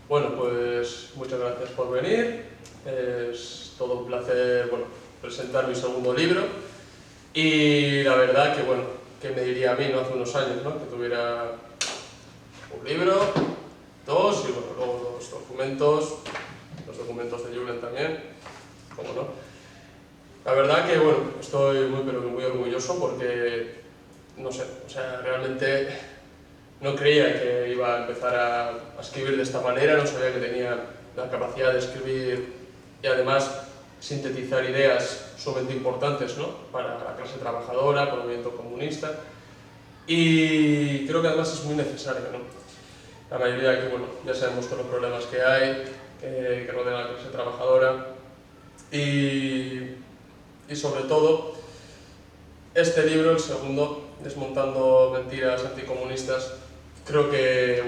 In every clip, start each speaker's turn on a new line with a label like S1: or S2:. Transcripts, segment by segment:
S1: Bueno, pues muchas gracias por venir. Es todo un placer, presentar mi segundo libro. Y la verdad que, que me diría a mí, ¿no? Hace unos años, ¿no? Que tuviera un libro, dos, y luego los documentos de Julen también, cómo no. La verdad que, estoy muy orgulloso porque, no sé, o sea, realmente no creía que iba a empezar a escribir de esta manera, no sabía que tenía la capacidad de escribir y además sintetizar ideas sumamente importantes, ¿no? Para la clase trabajadora, para el movimiento comunista, y creo que además es muy necesario, ¿no? La mayoría que, ya sabemos todos los problemas que hay, que rodean a la clase trabajadora, y sobre todo este libro, el segundo, Desmontando mentiras anticomunistas. Creo que,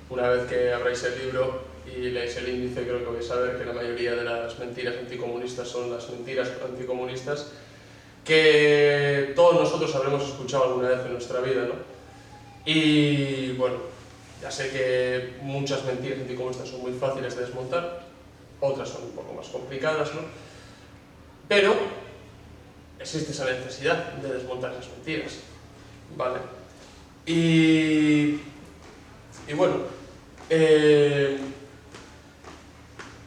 S1: una vez que abráis el libro y leáis el índice, creo que vais a ver que la mayoría de las mentiras anticomunistas son las mentiras anticomunistas que todos nosotros habremos escuchado alguna vez en nuestra vida, ¿no? Y ya sé que muchas mentiras anticomunistas son muy fáciles de desmontar, otras son un poco más complicadas, ¿no? Pero existe esa necesidad de desmontar esas mentiras, ¿vale? Y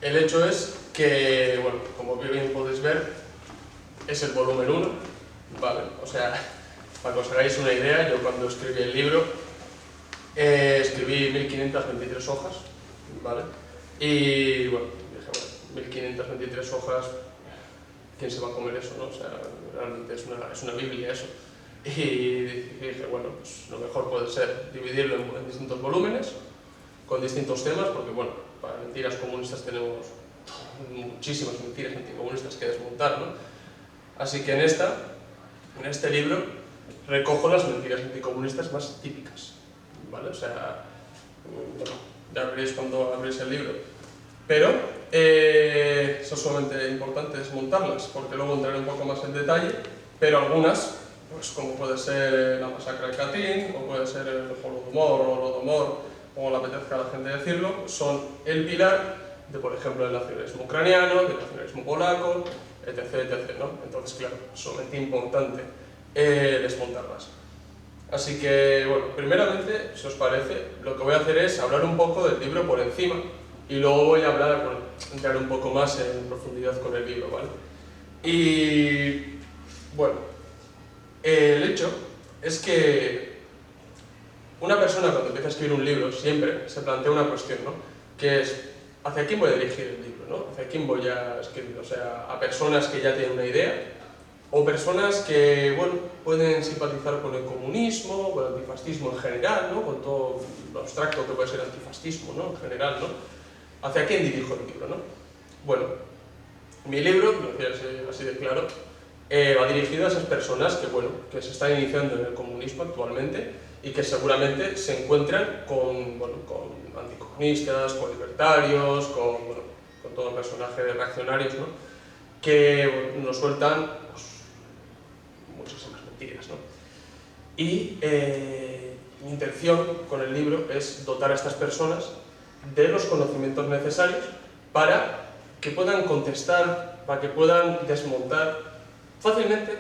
S1: el hecho es que, como bien podéis ver, es el volumen 1, ¿vale? O sea, para que os hagáis una idea, yo cuando escribí el libro escribí 1523 hojas, ¿vale? Y dije, 1523 hojas, ¿quién se va a comer eso, no? O sea, realmente es una biblia eso. Y dije, pues lo mejor puede ser dividirlo en distintos volúmenes, con distintos temas, porque para mentiras comunistas tenemos muchísimas mentiras anticomunistas que desmontar, ¿no? Así que en este libro recojo las mentiras anticomunistas más típicas, ¿vale? O sea, ya veréis cuando abréis el libro. Pero es sumamente importante desmontarlas, porque luego entraré un poco más en detalle, pero algunas, pues como puede ser la masacre de Katyn, o puede ser el Holodomor o Holodomor, como le apetezca a la gente decirlo, son el pilar de, por ejemplo, el nacionalismo ucraniano, del nacionalismo polaco, etc., ¿no? Entonces, claro, es sumamente importante desmontarlas. Así que, primeramente, si os parece, lo que voy a hacer es hablar un poco del libro por encima, y luego voy a entrar un poco más en profundidad con el libro, ¿vale? Y, el hecho es que una persona cuando empieza a escribir un libro siempre se plantea una cuestión, ¿no? Que es, ¿hacia quién voy a dirigir el libro, ¿no? ¿Hacia quién voy a escribir? O sea, a personas que ya tienen una idea, o personas que, pueden simpatizar con el comunismo, con el antifascismo en general, ¿no? Con todo lo abstracto que puede ser el antifascismo, ¿no? En general, ¿no? ¿Hacia quién dirijo el libro, no? Mi libro, lo voy a decir así de claro, va dirigido a esas personas que se están iniciando en el comunismo actualmente y que seguramente se encuentran con anticomunistas, con libertarios, con todo personaje de reaccionarios, ¿no? Que nos sueltan muchísimas mentiras, ¿no? Y mi intención con el libro es dotar a estas personas de los conocimientos necesarios para que puedan contestar, para que puedan desmontar fácilmente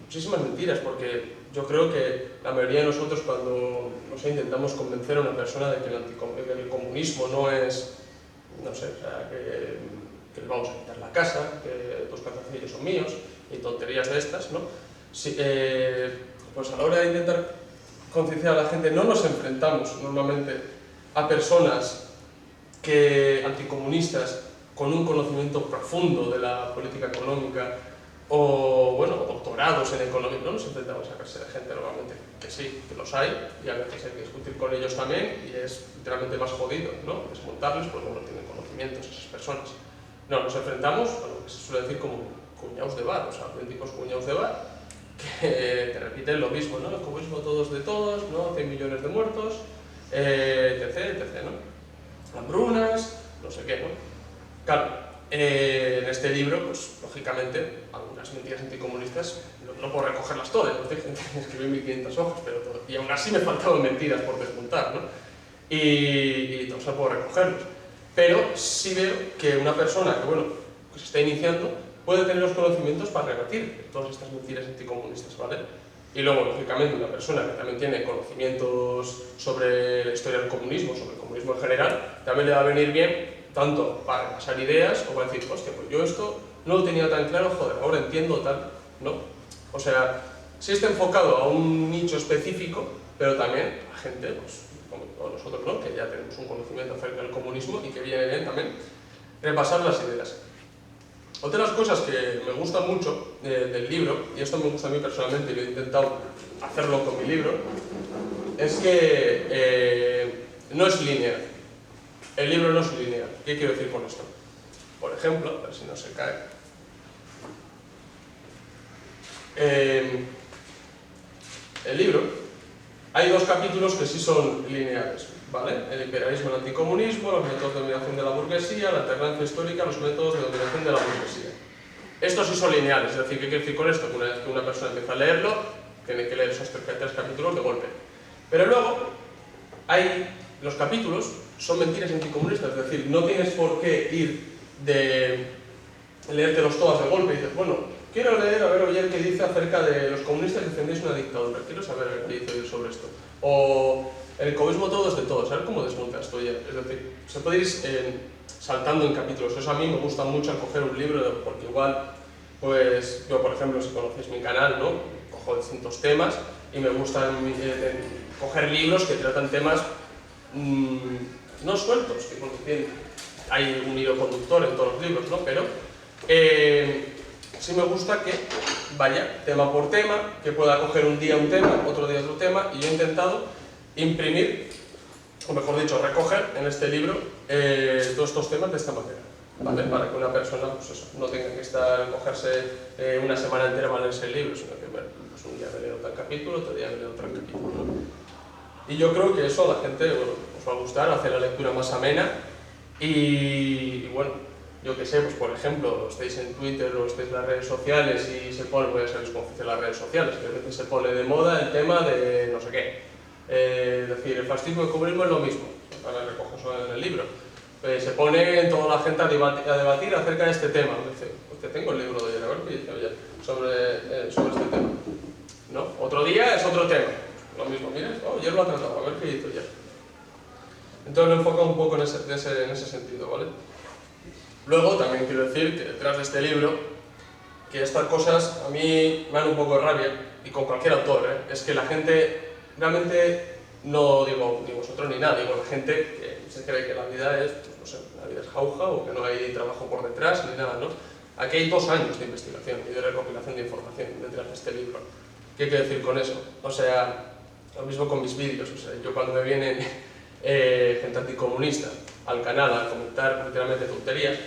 S1: muchísimas mentiras, porque yo creo que la mayoría de nosotros cuando intentamos convencer a una persona de que el comunismo no es, o sea, que le vamos a quitar la casa, que tus calzoncillos son míos y tonterías de estas, ¿no? Pues a la hora de intentar concienciar a la gente no nos enfrentamos normalmente a personas anticomunistas con un conocimiento profundo de la política económica o, doctorados en economía. No nos enfrentamos a clase de gente normalmente, que sí, que los hay, y a veces hay que discutir con ellos también, y es literalmente más jodido, ¿no? Desmontarles porque no tienen conocimientos esas personas. No, nos enfrentamos a lo que se suele decir como cuñados de bar, o sea, auténticos cuñados de bar, que te repiten lo mismo, ¿no? El comunismo todos de todos, ¿no? 100 millones de muertos, etc., ¿no? Hambrunas, no sé qué, ¿no? Claro, en este libro, pues, lógicamente, algunas mentiras anticomunistas no puedo recogerlas todas, escribí 1500 hojas, y aún así me faltaban mentiras por desmontar, ¿no? Y todos no puedo recogerlos. pero sí veo que una persona que, bueno, que se está iniciando puede tener los conocimientos para rebatir todas estas mentiras anticomunistas, ¿vale? Y luego, lógicamente, una persona que también tiene conocimientos sobre la historia del comunismo, sobre el comunismo en general, también le va a venir bien, tanto para pasar ideas o para decir, hostia, pues yo esto no lo tenía tan claro, joder, ahora entiendo tal, ¿no? O sea, sí está enfocado a un nicho específico, pero también a gente, pues, como nosotros, ¿no? Que ya tenemos un conocimiento acerca del comunismo y que viene bien también repasar las ideas. Otra de las cosas que me gusta mucho del libro, y esto me gusta a mí personalmente y lo he intentado hacerlo con mi libro, es que no es lineal. El libro no es lineal. ¿Qué quiero decir con esto? Por ejemplo, a ver si no se cae. El libro, hay dos capítulos que sí son lineales, ¿vale? El imperialismo y el anticomunismo, los métodos de dominación de la burguesía, la alternancia histórica, los métodos de dominación de la burguesía. Estos sí son lineales, es decir, ¿qué quiero decir con esto? Que una vez que una persona empieza a leerlo, tiene que leer esos tres capítulos de golpe. Pero luego, hay los capítulos, son mentiras anticomunistas, es decir, no tienes por qué ir de leértelos todas de golpe y dices, bueno, quiero leer, a ver, oye, qué dice acerca de los comunistas que defendéis una dictadura, quiero saber qué dice sobre esto. O el comunismo todo es de todo, saber cómo desmonta esto ya. Es decir, se puede ir saltando en capítulos. Eso a mí me gusta mucho al coger un libro, porque igual, pues yo por ejemplo, si conocéis mi canal, ¿no? Cojo distintos temas y me gusta coger libros que tratan temas no sueltos, que hay un hilo conductor en todos los libros, ¿no? Pero sí me gusta que vaya tema por tema, que pueda coger un día un tema, otro día otro tema, y yo he intentado imprimir, o mejor dicho, recoger en este libro todos estos temas de esta manera, ¿vale? Para que una persona, pues eso, no tenga que cogerse una semana entera para leerse el libro, sino que, bueno, pues un día me leo tal capítulo, otro día me leo tal capítulo, ¿no? Y yo creo que eso a la gente, bueno, os va a gustar, hacer la lectura más amena, y bueno, yo que sé, pues por ejemplo, estáis en Twitter o estáis en las redes sociales y se pone, pues ya sabéis cómo funcionan las redes sociales, que a veces se pone de moda el tema de no sé qué. Es decir, el fascismo y el comunismo es lo mismo, ahora recojo eso en el libro. Se pone toda la gente a debatir acerca de este tema. Dice, pues que tengo el libro de ayer, a ver qué dice oye, sobre este tema. ¿No? Otro día es otro tema, lo mismo, mira, ayer lo ha tratado, a ver qué dice ayer. Entonces lo enfoca un poco en ese sentido, ¿vale? Luego también quiero decir que detrás de este libro, que estas cosas a mí me dan un poco de rabia, y con cualquier autor, es que la gente realmente, no digo ni vosotros ni nada, digo la gente que se cree que la vida es, pues no sé, la vida es jauja o que no hay trabajo por detrás ni nada, ¿no? Aquí hay 2 años de investigación y de recopilación de información detrás de este libro. ¿Qué quiero decir con eso? O sea, lo mismo con mis vídeos, o sea, yo cuando me vienen gente anticomunista al canal a comentar literalmente tonterías,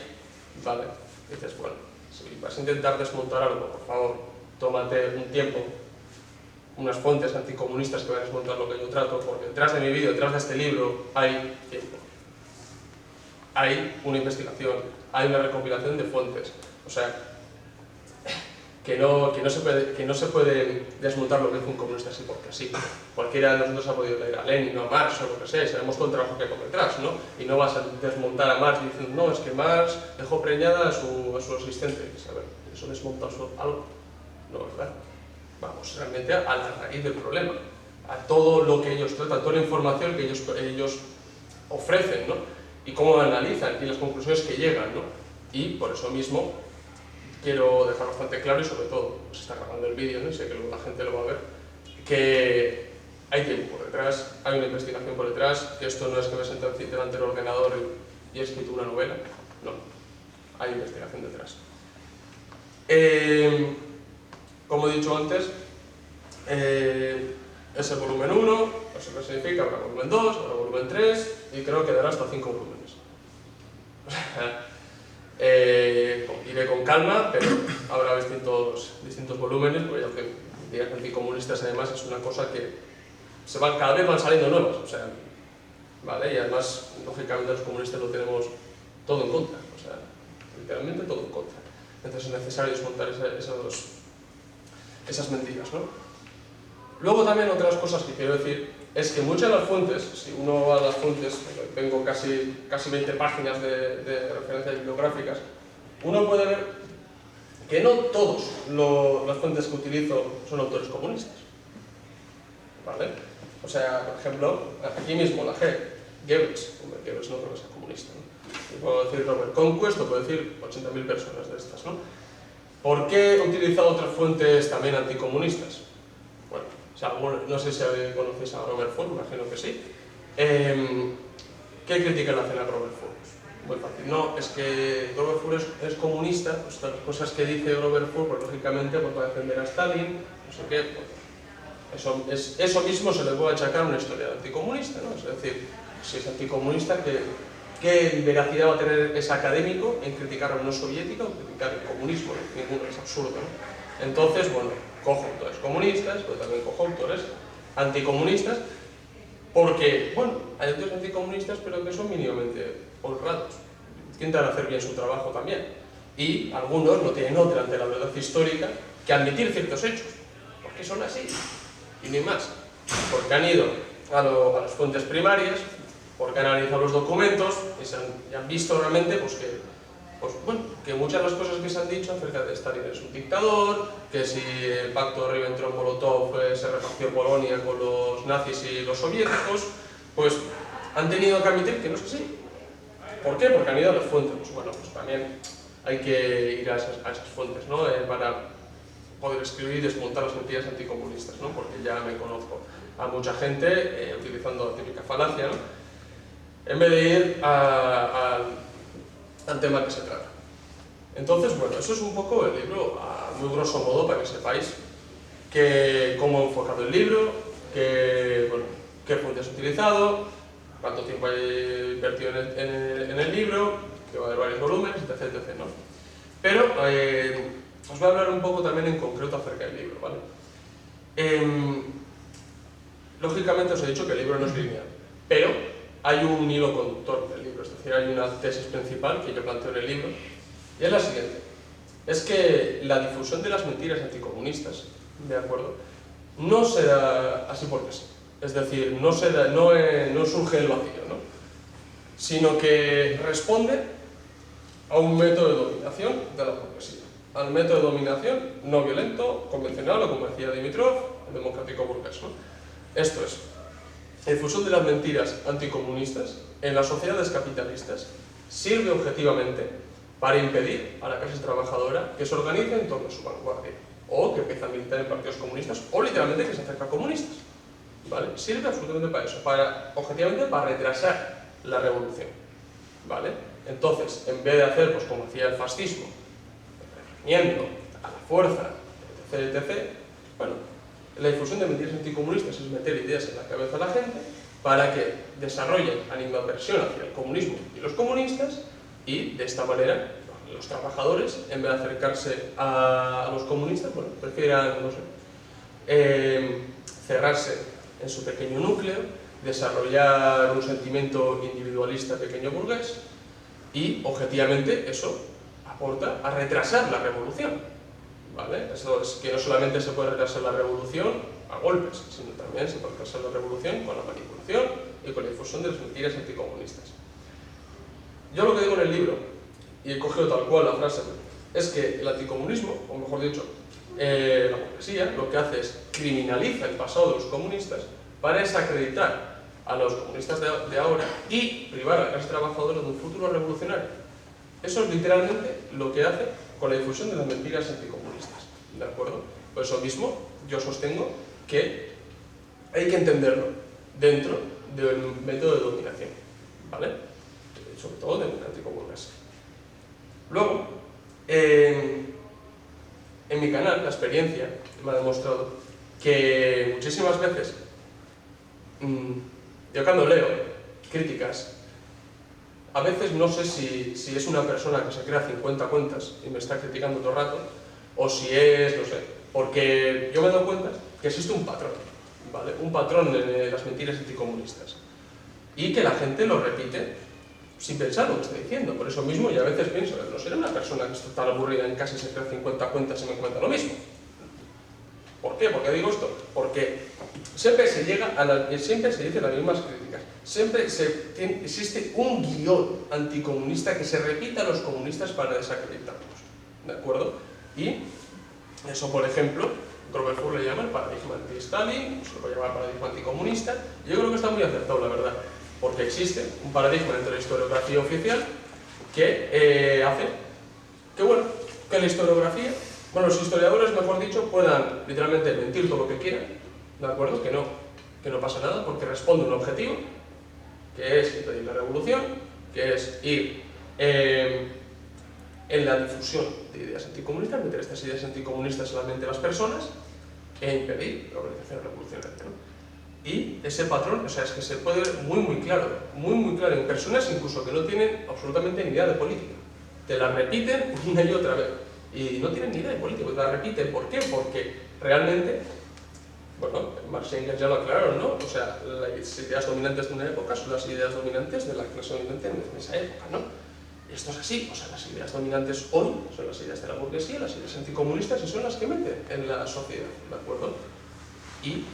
S1: vale, dices, bueno, si vas a intentar desmontar algo, por favor, tómate un tiempo, unas fuentes anticomunistas que van a desmontar lo que yo trato, porque detrás de mi vídeo, detrás de este libro, hay tiempo. Hay una investigación, hay una recopilación de fuentes, o sea, que no se puede desmontar lo que hace un comunista así porque así. Cualquiera de nosotros ha podido leer a Lenin o a Marx o lo que sea, y sabemos todo el trabajo que hay por detrás, ¿no? Y no vas a desmontar a Marx diciendo, no, es que Marx dejó preñada a su asistente. Y a ver, ¿eso desmonta algo? No, ¿verdad? Vamos realmente a la raíz del problema, a todo lo que ellos tratan, toda la información que ellos ofrecen, ¿no? Y cómo analizan y las conclusiones que llegan, ¿no? Y por eso mismo quiero dejar bastante claro, y sobre todo, se está grabando el vídeo, ¿no? Y sé que luego la gente lo va a ver, que hay tiempo por detrás, hay una investigación por detrás, que esto no es que me siente delante del ordenador y he escrito una novela, no, hay investigación detrás. Como he dicho antes, es el volumen 1, eso que significa, habrá volumen 2, habrá volumen 3, y creo que dará hasta 5 volúmenes. Iré con calma, pero habrá distintos volúmenes, porque ya que ideas anticomunistas además es una cosa que cada vez van saliendo nuevas, o sea, ¿vale? Y además, lógicamente los comunistas lo tenemos todo en contra, o sea, literalmente todo en contra. Entonces es necesario desmontar esas mentiras, ¿no? Luego también otras cosas que quiero decir es que muchas de las fuentes, si uno va a las fuentes, tengo casi 20 páginas de referencias bibliográficas, uno puede ver que no todas las fuentes que utilizo son autores comunistas, ¿vale? O sea, por ejemplo, aquí mismo la G, Goebbels no creo que sea comunista, ¿no? Y puedo decir Robert Conquest, o puedo decir 80.000 personas de estas, ¿no? ¿Por qué he utilizado otras fuentes también anticomunistas? Bueno, o sea, no sé si conocéis a Robert Ford, imagino que sí. ¿Qué crítica le hacen a Robert Ford? Muy fácil. No, es que Robert Ford es comunista, pues las cosas que dice Robert Ford, pues lógicamente pues, va a defender a Stalin, no sé qué. Pues, eso mismo se le puede achacar a una historia anticomunista, ¿no? Es decir, si es anticomunista, ¿qué veracidad va a tener ese académico en criticar a la Unión Soviética o criticar el comunismo? Ninguno, es absurdo, ¿no? Entonces, bueno, cojo autores comunistas, pero también cojo autores anticomunistas, porque, bueno, hay autores anticomunistas, pero que son mínimamente honrados, intentan hacer bien su trabajo también, y algunos no tienen otra ante la verdad histórica que admitir ciertos hechos, porque son así, y ni más, porque han ido a las fuentes primarias, porque han analizado los documentos y han visto realmente pues, que muchas de las cosas que se han dicho acerca de Stalin es un dictador, que si el pacto de Ribbentrop-Molotov se repartió Polonia con los nazis y los soviéticos, pues han tenido que admitir que no es así. ¿Por qué? Porque han ido a las fuentes. Pues bueno, pues también hay que ir a esas fuentes, ¿no? Para poder escribir y desmontar las mentiras anticomunistas, ¿no? Porque ya me conozco a mucha gente utilizando la típica falacia, ¿no? En vez de ir al tema que se trata. Entonces, bueno, eso es un poco el libro, a muy grosso modo, para que sepáis cómo he enfocado el libro, qué fuentes he utilizado, cuánto tiempo he invertido en el libro, que va a haber varios volúmenes, etc, etc, ¿no? Pero os voy a hablar un poco también en concreto acerca del libro, ¿vale? Lógicamente os he dicho que el libro no es lineal, pero hay un hilo conductor del libro, es decir, hay una tesis principal que yo planteo en el libro, y es la siguiente: es que la difusión de las mentiras anticomunistas, ¿de acuerdo?, no se da así porque sí. Es decir, no surge del vacío, ¿no? Sino que responde a un método de dominación de la burguesía, al método de dominación no violento, convencional, o como decía Dimitrov, el democrático burgués, ¿no? Esto es, la difusión de las mentiras anticomunistas en las sociedades capitalistas sirve objetivamente para impedir a la clase trabajadora que se organice en torno a su vanguardia, o que empiece a militar en partidos comunistas, o literalmente que se acerca a comunistas, ¿vale? Sirve absolutamente para eso, objetivamente para retrasar la revolución, ¿vale? Entonces, en vez de hacer, pues como hacía el fascismo, reprimiendo a la fuerza, etc, etc, bueno, la difusión de mentiras anticomunistas es meter ideas en la cabeza de la gente para que desarrollen animadversión hacia el comunismo y los comunistas, y de esta manera los trabajadores, en vez de acercarse a los comunistas, bueno, prefieran, no sé, cerrarse en su pequeño núcleo, desarrollar un sentimiento individualista pequeño burgués, y objetivamente eso aporta a retrasar la revolución, ¿vale? Eso es que no solamente se puede retrasar la revolución a golpes, sino también se puede retrasar la revolución con la manipulación y con la difusión de las mentiras anticomunistas. Yo lo que digo en el libro, y he cogido tal cual la frase, es que el anticomunismo, o mejor dicho, la burguesía, lo que hace es criminaliza el pasado de los comunistas para desacreditar a los comunistas de ahora y privar a la clase trabajadora de un futuro revolucionario. Eso es literalmente lo que hace con la difusión de las mentiras anticomunistas, ¿de acuerdo? Por eso mismo yo sostengo que hay que entenderlo dentro del método de dominación, ¿vale? Sobre todo democrático burgués. Luego, en mi canal, la experiencia me ha demostrado que muchísimas veces, yo cuando leo críticas, a veces no sé si es una persona que se crea 50 cuentas y me está criticando todo el rato, o si es, no sé, porque yo me he dado cuenta que existe un patrón, ¿vale? Un patrón de las mentiras anticomunistas, y que la gente lo repite sin pensar lo que está diciendo. Por eso mismo, y a veces pienso, no seré una persona que está tan aburrida en casa y se crea 50 cuentas y me cuenta lo mismo. ¿Por qué? ¿Por qué digo esto? Porque siempre se llega siempre se dicen las mismas críticas, siempre existe un guión anticomunista que se repite a los comunistas para desacreditarlos, ¿de acuerdo? Y eso, por ejemplo, Robert Ford le llama el paradigma anti-Stalin, se lo puede llamar paradigma anticomunista, y yo creo que está muy acertado, la verdad, porque existe un paradigma entre la historiografía oficial que hace que, bueno, que la historiografía, bueno, los historiadores, mejor dicho, puedan literalmente mentir todo lo que quieran, ¿de acuerdo? Que no pasa nada, porque responde a un objetivo, que es impedir la revolución, que es ir en la difusión de ideas anticomunistas, meter estas ideas anticomunistas en la mente de las personas e impedir la organización revolucionaria, ¿no? Y ese patrón, o sea, es que se puede ver muy claro en personas incluso que no tienen absolutamente ni idea de política. Te la repiten una y otra vez y no tienen ni idea de política, te la repiten. ¿Por qué? Porque realmente, bueno, Marx y Engels ya lo aclararon, ¿no? O sea, las ideas dominantes de una época son las ideas dominantes de la clase dominante en esa época, ¿no? Y esto es así, o sea, las ideas dominantes hoy son las ideas de la burguesía, las ideas anticomunistas, y son las que meten en la sociedad, ¿de acuerdo? Y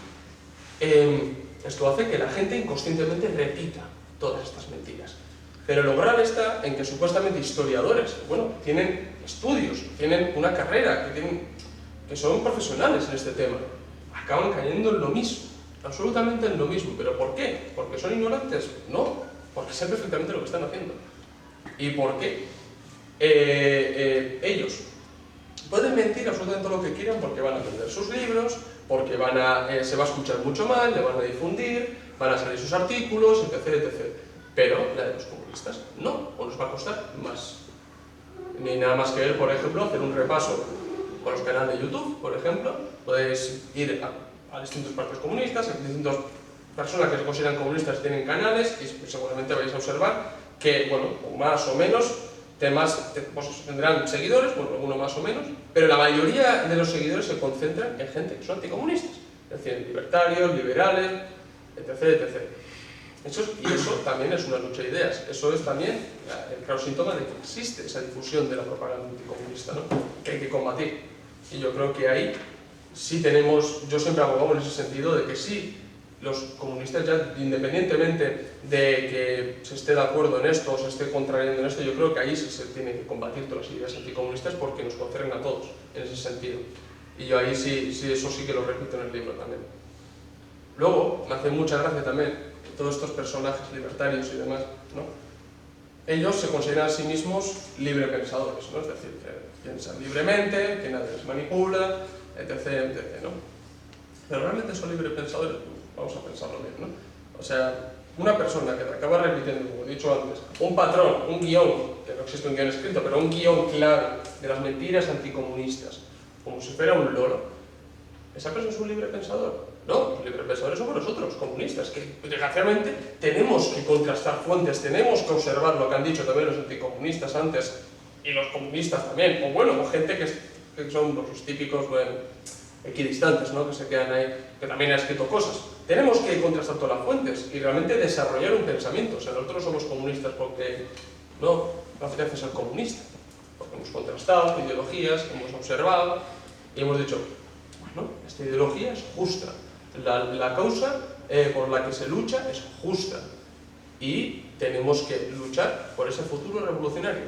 S1: esto hace que la gente inconscientemente repita todas estas mentiras. Pero lo grave está en que supuestamente historiadores, bueno, tienen estudios, tienen una carrera, que son profesionales en este tema, acaban cayendo en lo mismo, absolutamente en lo mismo. ¿Pero por qué? ¿Porque son ignorantes? No, porque saben perfectamente lo que están haciendo. ¿Y por qué? Ellos pueden mentir absolutamente lo que quieran porque van a vender sus libros, porque se va a escuchar mucho mal, le van a difundir, van a salir sus artículos, etc. Pero la de los comunistas no, o nos va a costar más. Ni nada más que ver, por ejemplo, hacer un repaso con los canales de YouTube, por ejemplo. Podéis ir a distintos partidos comunistas, a distintas personas que se consideran comunistas tienen canales, y seguramente vais a observar que, bueno, más o menos pues tendrán seguidores, bueno, algunos más o menos, pero la mayoría de los seguidores se concentran en gente que son anticomunistas, es decir, libertarios, liberales, etc. Y eso también es una lucha de ideas, eso es también el claro síntoma de que existe esa difusión de la propaganda anticomunista, ¿no? Que hay que combatir. Y yo creo que ahí sí tenemos, yo siempre abogado en ese sentido de que sí, los comunistas ya, independientemente de que se esté de acuerdo en esto o se esté contrariando en esto, yo creo que ahí sí se tienen que combatir todas las ideas anticomunistas porque nos conciernen a todos en ese sentido. Y yo ahí sí, eso sí que lo repito en el libro también. Luego, me hace mucha gracia también todos estos personajes libertarios y demás, ¿no? Ellos se consideran a sí mismos librepensadores, ¿no? Es decir, que piensan libremente, que nadie les manipula, etc., ¿no? Pero realmente son librepensadores. Vamos a pensarlo bien, ¿no? O sea, una persona que te acaba repitiendo, como he dicho antes, un patrón, un guión, que no existe un guión escrito, pero un guión claro de las mentiras anticomunistas, como si fuera un loro, ¿esa persona es un libre pensador? No, los librepensadores somos nosotros, comunistas, que desgraciadamente tenemos que contrastar fuentes, tenemos que observar lo que han dicho también los anticomunistas antes, y los comunistas también, o bueno, o gente que son los típicos, bueno, equidistantes, ¿no? Que se quedan ahí, que también han escrito cosas. Tenemos que contrastar todas las fuentes y realmente desarrollar un pensamiento. O sea, nosotros no somos comunistas porque no apetece ser comunista, porque hemos contrastado ideologías, hemos observado y hemos dicho, bueno, esta ideología es justa, la causa por la que se lucha es justa y tenemos que luchar por ese futuro revolucionario.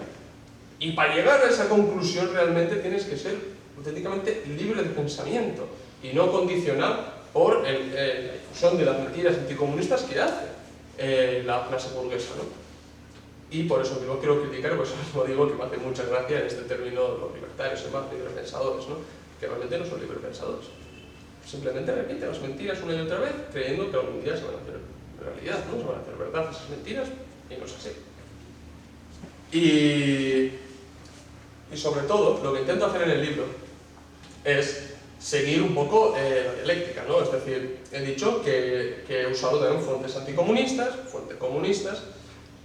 S1: Y para llegar a esa conclusión realmente tienes que ser auténticamente libre de pensamiento y no condicionado por la difusión de las mentiras anticomunistas que hace la clase burguesa, ¿no? Y por eso no quiero criticar, por eso mismo digo que me hace mucha gracia en este término los libertarios y más librepensadores, ¿no? Que realmente no son librepensadores. Simplemente repiten las mentiras una y otra vez creyendo que algún día se van a hacer realidad, ¿no? Se van a hacer verdad esas mentiras y no es así. Y sobre todo, lo que intento hacer en el libro es seguir un poco la dialéctica, ¿no? Es decir, he dicho que he usado también fuentes anticomunistas, fuentes comunistas.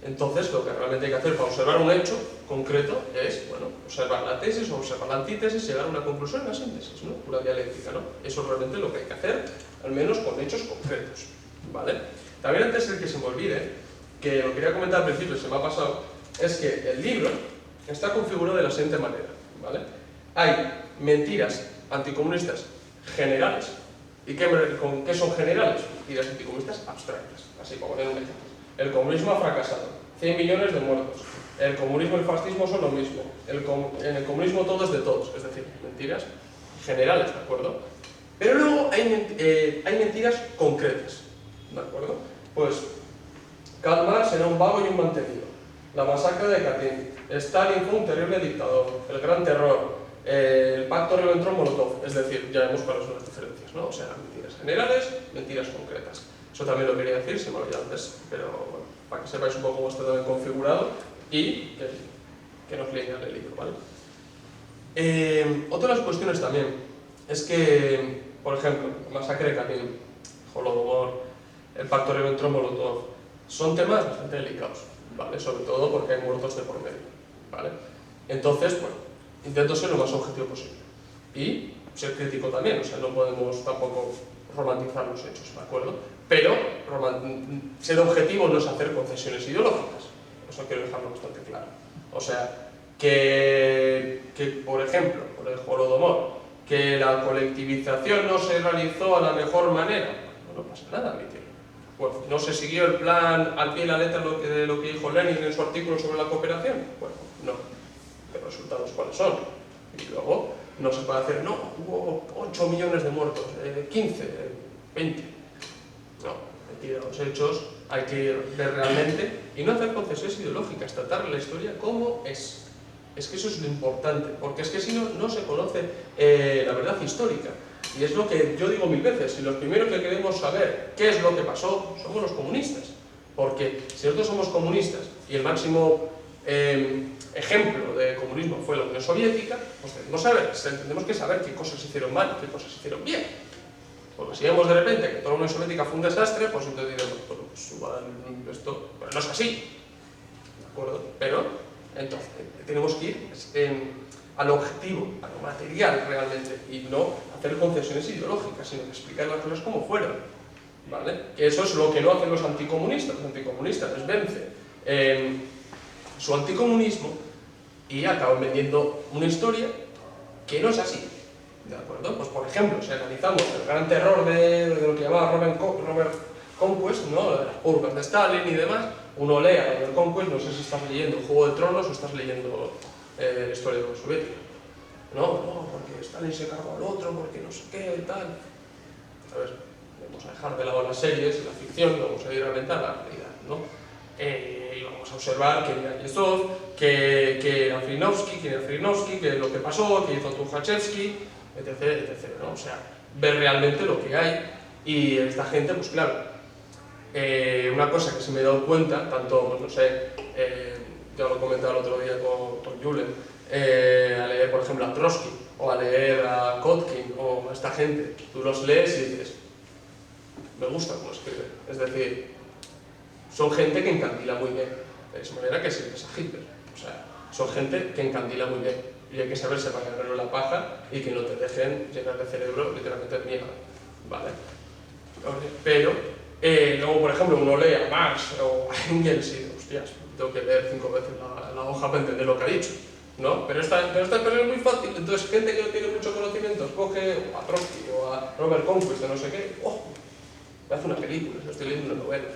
S1: Entonces, lo que realmente hay que hacer para observar un hecho concreto es, bueno, observar la tesis o observar la antítesis y llegar a una conclusión, una síntesis, ¿no? Una dialéctica, ¿no? Eso es realmente lo que hay que hacer, al menos con hechos concretos, ¿vale? También antes de que se me olvide, que lo quería comentar al principio, se me ha pasado, es que el libro está configurado de la siguiente manera, ¿vale? Hay mentiras anticomunistas generales, ¿Y qué son generales? Mentiras anticomunistas abstractas, así como poner un ejemplo. El comunismo ha fracasado, 100 millones de muertos. El comunismo y el fascismo son lo mismo. En el comunismo todo es de todos, es decir, mentiras generales, ¿de acuerdo? Pero luego hay mentiras concretas, ¿de acuerdo? Pues Karl Marx era un vago y un mantenido. La masacre de Katyn. Stalin fue un terrible dictador. El gran terror. El pacto Ribbentrop-Molotov. Es decir, ya vemos cuáles son las diferencias, ¿no? O sea, mentiras generales, mentiras concretas. Eso también lo quería decir, se me olvidó antes, pero bueno, para que sepáis un poco cómo está también configurado y que nos lean el libro, ¿vale? Otra de las cuestiones también es que, por ejemplo, la masacre de Katyn, Holodomor, el pacto Ribbentrop-Molotov, son temas bastante delicados, ¿vale? Sobre todo porque hay muertos de por medio, ¿vale? Entonces, bueno, intento ser lo más objetivo posible y ser crítico también, o sea, no podemos tampoco romantizar los hechos, ¿de acuerdo? Pero ser objetivo no es hacer concesiones ideológicas, eso quiero dejarlo bastante claro. O sea, que por ejemplo, por el Holodomor, que la colectivización no se realizó a la mejor manera, no pasa nada, admitirlo. Bueno, ¿no se siguió el plan al pie y la letra de lo que dijo Lenin en su artículo sobre la cooperación? Bueno, no. ¿Los resultados cuáles son? Y luego no se puede hacer, no, hubo 8 millones de muertos, 15, 20. No, mentira, los hechos hay que ver realmente y no hacer concesiones ideológicas, tratar la historia como es. Es que eso es lo importante, porque es que si no, no se conoce la verdad histórica. Y es lo que yo digo mil veces, si los primeros que queremos saber qué es lo que pasó somos los comunistas. Porque si nosotros somos comunistas y el máximo ejemplo de comunismo fue la Unión Soviética, pues tenemos que saber qué cosas se hicieron mal y qué cosas se hicieron bien. Porque si vemos de repente que toda la Unión Soviética fue un desastre, pues entonces diremos, bueno, pues igual esto, pero no es así, ¿de acuerdo? Pero, entonces, tenemos que ir a lo objetivo, a lo material realmente, y no hacer concesiones ideológicas, sino explicar las cosas como fueron, ¿vale? Que eso es lo que no hacen los anticomunistas les vence su anticomunismo y acaban vendiendo una historia que no es así. ¿De acuerdo? Pues por ejemplo, si analizamos el gran terror de lo que llamaba Robert Conquest, ¿no? De las purgas de Stalin y demás, uno lee a Robert Conquest, no sé si estás leyendo Juego de Tronos o estás leyendo la historia de la Unión Soviética. No, porque Stalin se cargó al otro, porque no sé qué y tal. A ver, vamos a dejar de lado las series y la ficción y vamos a ir realmente a la realidad, ¿no? Y vamos a observar quién era Yezhov, que era Frinovsky, que lo que pasó, que hizo Tukhachevsky, etc, ¿no? O sea, ver realmente lo que hay y esta gente, pues claro, una cosa que se me he dado cuenta, tanto, pues no sé, ya lo comentaba el otro día con Julen, a leer por ejemplo a Trotsky o a leer a Kotkin o a esta gente, tú los lees y dices, me gusta cómo escriben, es decir, son gente que encandila muy bien, de esa manera que sigues a Hitler, o sea, son gente que encandila muy bien. Y hay que saberse para ganarlo la paja y que no te dejen llenar de cerebro literalmente de mierda, ¿vale? Pero, luego, por ejemplo, uno lee a Marx o a Engels y, hostias, tengo que leer 5 veces la hoja para entender lo que ha dicho, ¿no? Pero esta es muy fácil, entonces gente que no tiene mucho conocimiento coge a Trotsky o a Robert Conquest o no sé qué, me hace una película, estoy leyendo una novela.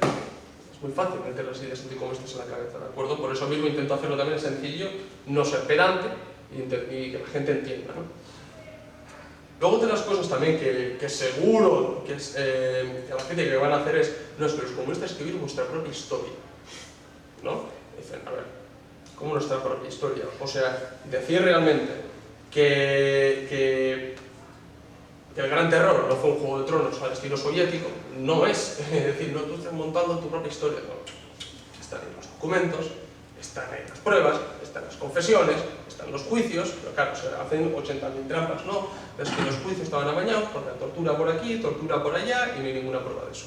S1: Es muy fácil meter las ideas anticomunistas en la cabeza, ¿de acuerdo? Por eso mismo intento hacerlo también sencillo, no ser pedante, y que la gente entienda, ¿no? Luego otra de las cosas también que seguro que la gente que van a hacer es que los comunistas escribir vuestra propia historia, ¿no? Dicen, a ver, ¿cómo nuestra propia historia? O sea, decir realmente que el gran terror no fue un juego de tronos al estilo soviético, no es decir, no, tú estás montando tu propia historia, no. Están en los documentos, están en las pruebas, están en las confesiones, están los juicios, pero claro, se hacen 80.000 trampas, ¿no? Es que los juicios estaban amañados porque la tortura por aquí, tortura por allá y no hay ninguna prueba de eso.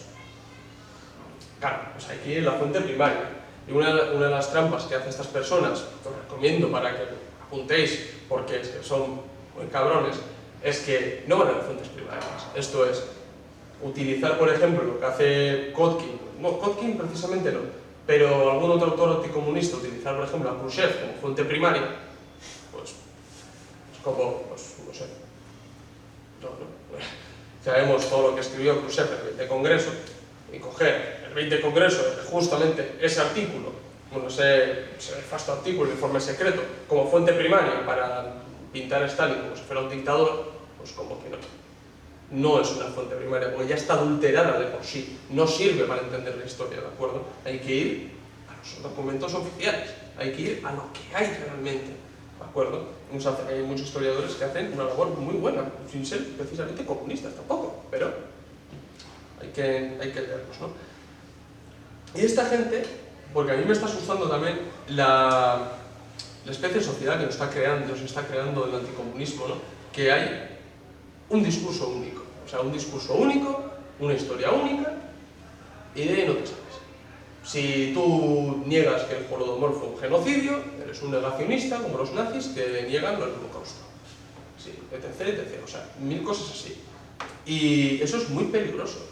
S1: Claro, pues hay que ir a la fuente primaria. Y una de las trampas que hacen estas personas, os recomiendo para que apuntéis, porque son muy cabrones, es que no van a las fuentes primarias. Esto es, utilizar, por ejemplo, lo que hace Kotkin, no, Kotkin precisamente no, pero algún otro autor anticomunista, utilizar, por ejemplo, a Khrushchev como fuente primaria, pues es como, pues, no sé, sabemos todo lo que escribió Khrushchev en el 20 Congreso, y coger el 20 Congreso, justamente ese artículo, bueno, ese nefasto artículo de informe secreto, como fuente primaria para pintar a Stalin como si fuera un dictador, pues como que no. No es una fuente primaria, porque ya está adulterada de por sí, no sirve para entender la historia, ¿de acuerdo? Hay que ir a los documentos oficiales, hay que ir a lo que hay realmente, ¿de acuerdo? Hay muchos historiadores que hacen una labor muy buena, sin ser precisamente comunistas tampoco, pero hay que leerlos, ¿no? Y esta gente, porque a mí me está asustando también la especie de sociedad que nos está creando el anticomunismo, ¿no? Que hay un discurso único, o sea, un discurso único, una historia única, y de ahí no te sabes. Si tú niegas que el Holodomor fue un genocidio, eres un negacionista, como los nazis que niegan el Holocausto. Sí, etc, etc. O sea, mil cosas así. Y eso es muy peligroso,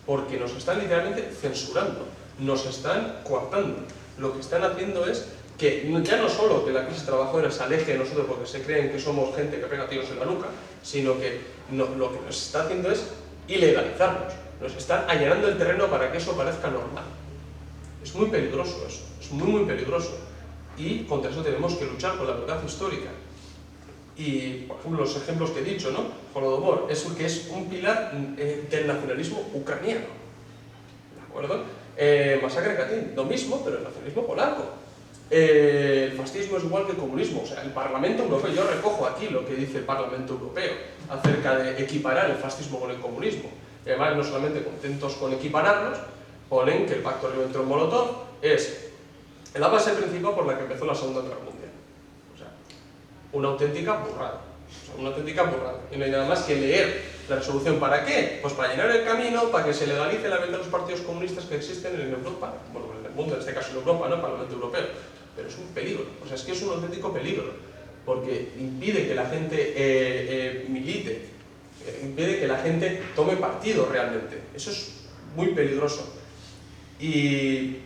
S1: porque nos están literalmente censurando, nos están coartando. Lo que están haciendo es que ya no solo que la clase trabajadora se aleje de nosotros porque se creen que somos gente que pega tiros en la nuca, sino que lo que nos está haciendo es ilegalizarnos, nos están allanando el terreno para que eso parezca normal. Es muy peligroso eso, es muy muy peligroso, y contra eso tenemos que luchar con la verdad histórica. Y, por ejemplo, los ejemplos que he dicho, ¿no? Holodomor es un pilar del nacionalismo ucraniano, ¿de acuerdo? Masacre de Katyn, lo mismo, pero el nacionalismo polaco. El fascismo es igual que el comunismo, o sea, el Parlamento Europeo, yo recojo aquí lo que dice el Parlamento Europeo acerca de equiparar el fascismo con el comunismo. Y además, no solamente contentos con equipararlos, ponen que el pacto Ribbentrop-Molotov es la base principal por la que empezó la Segunda Guerra Mundial. O sea, una auténtica burrada. Y no hay nada más que leer la resolución. ¿Para qué? Pues para llenar el camino, para que se legalice la venta de los partidos comunistas que existen en Europa, bueno, en el mundo, en este caso en Europa, ¿no? El Parlamento Europeo. Pero es un peligro, o sea, es que es un auténtico peligro, porque impide que la gente milite, impide que la gente tome partido realmente. Eso es muy peligroso. Y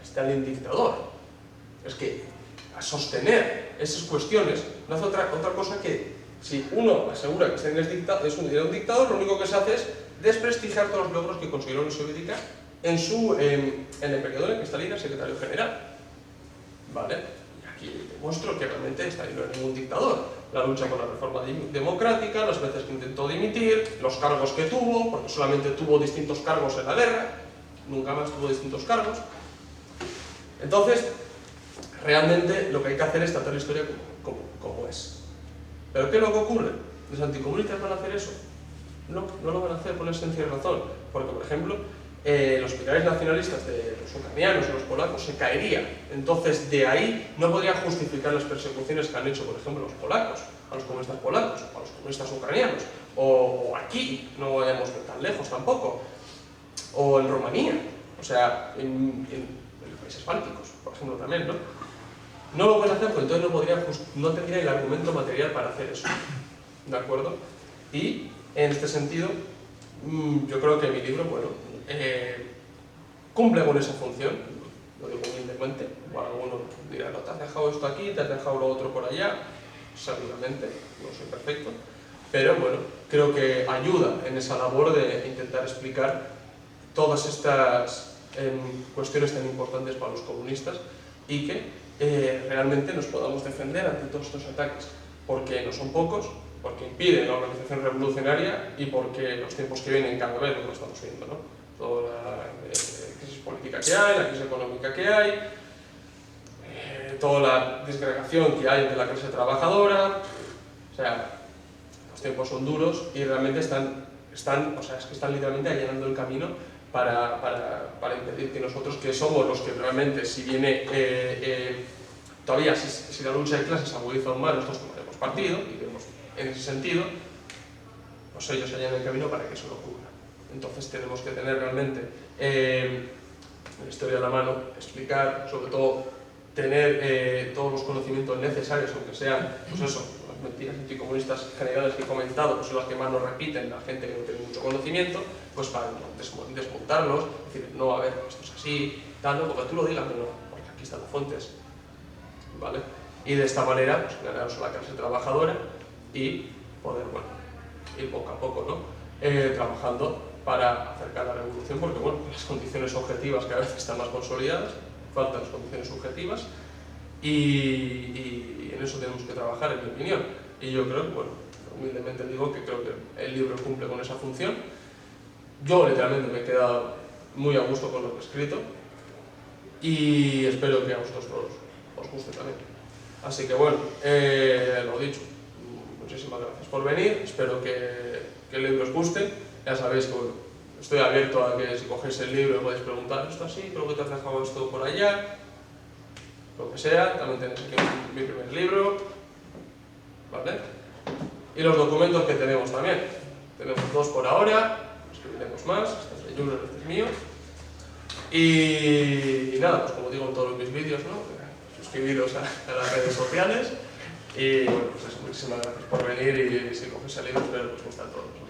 S1: Stalin dictador. Es que a sostener esas cuestiones no hace otra cosa que, si uno asegura que Stalin es un dictador, lo único que se hace es desprestigiar todos los logros que consiguió la Unión Soviética en el periodo en el que Stalin era secretario general. ¿Vale? Y aquí demuestro que realmente Stalin no era ningún dictador. La lucha por la reforma democrática, las veces que intentó dimitir, los cargos que tuvo, porque solamente tuvo distintos cargos en la guerra, nunca más tuvo distintos cargos. Entonces, realmente lo que hay que hacer es tratar la historia como es. ¿Pero qué es lo que ocurre? ¿Los anticomunistas van a hacer eso? No, no lo van a hacer por una sencilla razón. Porque, por ejemplo, los pilares nacionalistas de los ucranianos y los polacos se caerían. Entonces, de ahí no podrían justificar las persecuciones que han hecho, por ejemplo, los polacos, a los comunistas polacos, a los comunistas ucranianos, o aquí, no vayamos tan lejos tampoco, o en Rumanía, o sea, en los países bálticos, por ejemplo, también, ¿no? No lo pueden hacer, porque entonces no tendrían el argumento material para hacer eso, ¿de acuerdo? Y, en este sentido, yo creo que mi libro, bueno, cumple con esa función, lo digo humildemente. Bueno, alguno dirá, no, te has dejado esto aquí, te has dejado lo otro por allá, seguramente, no soy perfecto, pero bueno, creo que ayuda en esa labor de intentar explicar todas estas cuestiones tan importantes para los comunistas y que realmente nos podamos defender ante todos estos ataques, porque no son pocos, porque impiden la organización revolucionaria y porque los tiempos que vienen cada vez lo estamos viendo, ¿no? Toda la crisis política que hay, la crisis económica que hay, toda la disgregación que hay entre la clase trabajadora, o sea, los tiempos son duros y realmente están literalmente allanando el camino para impedir que nosotros, que somos los que realmente, si viene todavía, si la lucha de clases agudiza aún más, nosotros tomaremos partido, y vemos en ese sentido, pues ellos allanan el camino para que eso no ocurra. Entonces tenemos que tener realmente la historia a la mano, explicar, sobre todo tener todos los conocimientos necesarios, aunque sean, pues eso, las mentiras anticomunistas generales que he comentado, pues son las que más nos repiten la gente que no tiene mucho conocimiento, pues para desmontarlos, decir, no, a ver, esto es así, tal, no, porque tú lo digas, no, porque aquí están las fuentes, ¿vale? Y de esta manera, pues, ganaros a la clase trabajadora y poder, bueno, ir poco a poco, ¿no? Trabajando para acercar la revolución, porque bueno, las condiciones objetivas cada vez están más consolidadas, faltan las condiciones subjetivas, y en eso tenemos que trabajar, en mi opinión. Y yo creo que, bueno, humildemente digo que creo que el libro cumple con esa función. Yo literalmente me he quedado muy a gusto con lo que he escrito y espero que a vosotros os guste también. Así que bueno, lo dicho, muchísimas gracias por venir, espero que el libro os guste. Ya sabéis que bueno, estoy abierto a que si cogéis el libro podéis preguntar esto así, creo que te has dejado esto por allá, lo que sea. También tenéis aquí mi primer libro, ¿vale? Y los documentos que tenemos también. Tenemos 2 por ahora, escribiremos más, este es de Julen, este es mío. Y nada, pues como digo en todos mis vídeos, ¿no? Suscribiros a las redes sociales. Y bueno, pues eso, muchísimas gracias por venir y si cogéis el libro espero que os guste a todos.